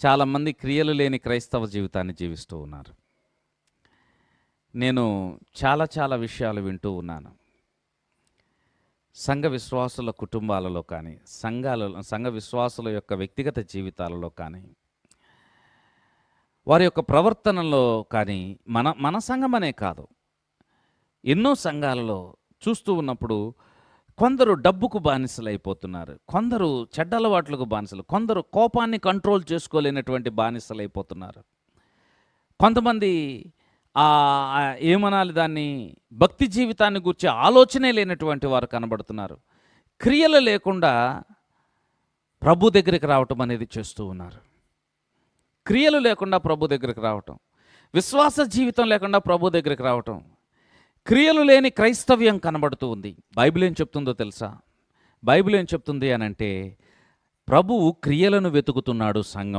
చాలామంది క్రియలు లేని క్రైస్తవ జీవితాన్ని జీవిస్తూ ఉన్నారు. నేను చాలా విషయాలు వింటూ ఉన్నాను. సంఘ విశ్వాసుల కుటుంబాలలో కానీ, సంఘ విశ్వాసుల యొక్క వ్యక్తిగత జీవితాలలో కానీ, వారి యొక్క ప్రవర్తనలో కానీ, మన సంఘమనే కాదు, ఎన్నో సంఘాలలో చూస్తూ ఉన్నప్పుడు కొందరు డబ్బుకు బానిసలైపోతున్నారు, కొందరు చెడ్డ అలవాట్లకు బానిసలు, కొందరు కోపాన్ని కంట్రోల్ చేసుకోలేనటువంటి బానిసలైపోతున్నారు, కొంతమంది ఏమనాలి దాన్ని, భక్తి జీవితాన్ని గురించి ఆలోచనే లేనటువంటి వారు కనబడుతున్నారు. క్రియలు లేకుండా ప్రభు దగ్గరికి రావటం అనేది చేస్తూ ఉన్నారు. క్రియలు లేకుండా ప్రభు దగ్గరికి రావటం, విశ్వాస జీవితం లేకుండా ప్రభు దగ్గరికి రావటం, క్రియలు లేని క్రైస్తవ్యం కనబడుతూ ఉంది. బైబిల్ ఏం చెప్తుందో తెలుసా? బైబిల్ ఏం చెప్తుంది అనంటే, ప్రభువు క్రియలను వెతుకుతున్నాడు సంఘం